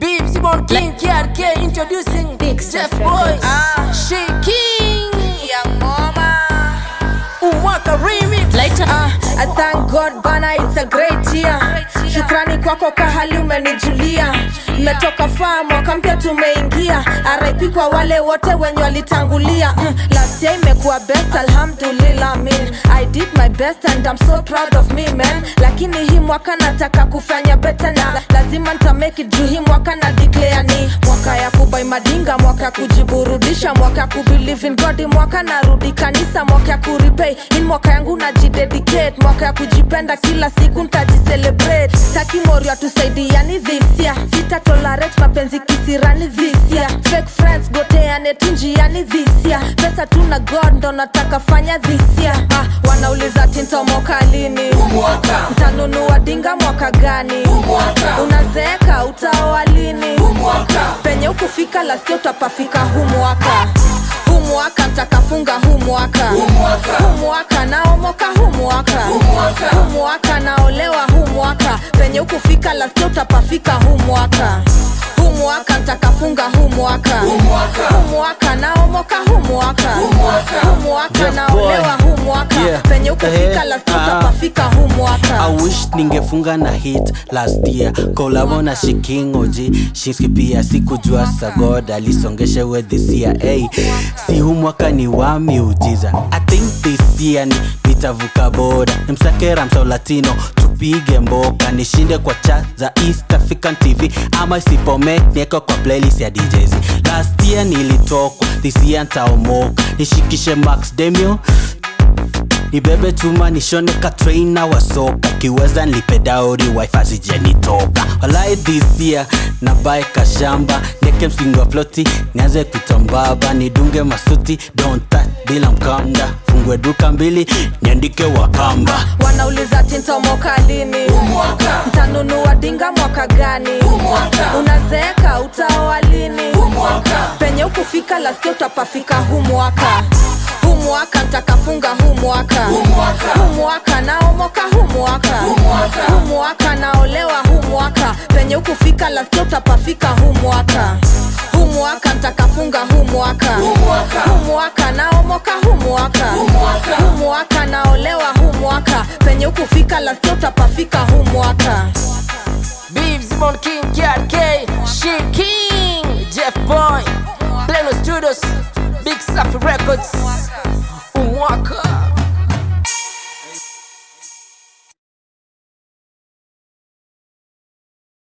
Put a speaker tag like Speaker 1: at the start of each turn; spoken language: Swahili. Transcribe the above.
Speaker 1: Beeps, Simon King, KRK introducing Big Jeff Boy, She King,
Speaker 2: Young Mama,
Speaker 1: Umwaka remix.
Speaker 2: I thank God bana, it's a great year. Shukrani kwako kahali umenijulia. Nimetoka faa mwaka mpya tumeingia. RIP kwa wale wote wenye walitangulia. Last year imekuwa best, alhamdulillah min. I did my best and I'm so proud of me man. Lakini hii mwaka nataka kufanya better na lazima nita make it juu hii mwaka na declare ni mwaka ya kubai madinga, mwaka ya kujiburudisha, mwaka ya kubelieve in God, mwaka narudi kanisa, mwaka ya kurepay. Hii mwaka yangu najidedicate, mwaka ya kujipenda kila siku nitajicelebrate. Taki morio tusaidiani this year, sita tolerate mapenzi kisirani this year. Fake friends goteane tunjiani this year. Pesa tuna God ndo nataka fanya this year. Wanauliza tintomoka lini?
Speaker 1: Umwaka.
Speaker 2: Mtanunua dinga mwaka gani?
Speaker 1: Umwaka.
Speaker 2: Unazeeka utaoa lini?
Speaker 1: Umwaka.
Speaker 2: Penye ukufika last year utapafika humwaka. Humwaka mtakafunga humwaka.
Speaker 1: Umwaka.
Speaker 2: Humwaka naomoka humwaka.
Speaker 1: Umwaka.
Speaker 2: Humwaka naolewa humwaka. Penye ukufika last year utapafika humwaka. Humwaka mtakafunga humwaka.
Speaker 1: Umwaka.
Speaker 2: Humwaka naomoka humwaka.
Speaker 1: Umwaka.
Speaker 2: Humwaka naolewa humwaka.
Speaker 3: Yeah.
Speaker 2: Penye ukufika last year utapafika humwaka.
Speaker 3: I wish ningefunga na hit last year. Kolabo na She King OG Shinski pia sikujua sagod alisongesha we this year. Hey, si huu mwaka ni wa miujiza. I think this year nitavuka boda. Nimsakera msao latino tupige mboka. Nishinde kwa chat za East African TV ama isipomake nieko kwa playlist ya DJs. Last year nilitokwa, this year ntaomoka. Nishikishe Max Demio, nibebe chuma nishone ka trainer wa soka. Kiweza nilipe dauri wifi sijanitoka. Walai this year na buy kashamba. Neke msingi wa floti nianze kutambaba. Nidunge masuti don't touch bila mkanda. Fungwe duka mbili niandike wakamba.
Speaker 2: Wanauliza tintomoka lini?
Speaker 1: Umwaka.
Speaker 2: Mtanunua dinga mwaka gani?
Speaker 1: Umwaka.
Speaker 2: Unazeeka utaoa lini?
Speaker 1: Umwaka.
Speaker 2: Penye ukufika last year utapafika humwaka. Humwaka mtakafunga humwaka.
Speaker 1: Umwaka.
Speaker 2: Humwaka naomoka humwaka.
Speaker 1: Umwaka.
Speaker 2: Humwaka naolewa humwaka. Penye ukufika last year utapafika humwaka. Humwaka mtakafunga humwaka.
Speaker 1: Umwaka.
Speaker 2: Humwaka naomoka humwaka.
Speaker 1: Umwaka.
Speaker 2: Humwaka naolewa humwaka. Penye ukufika last year utapafika humwaka.
Speaker 1: Beeps, Simon King, KRK, She King, Jeff Boy, Plano Studios, Big Safi Records, Umwaka.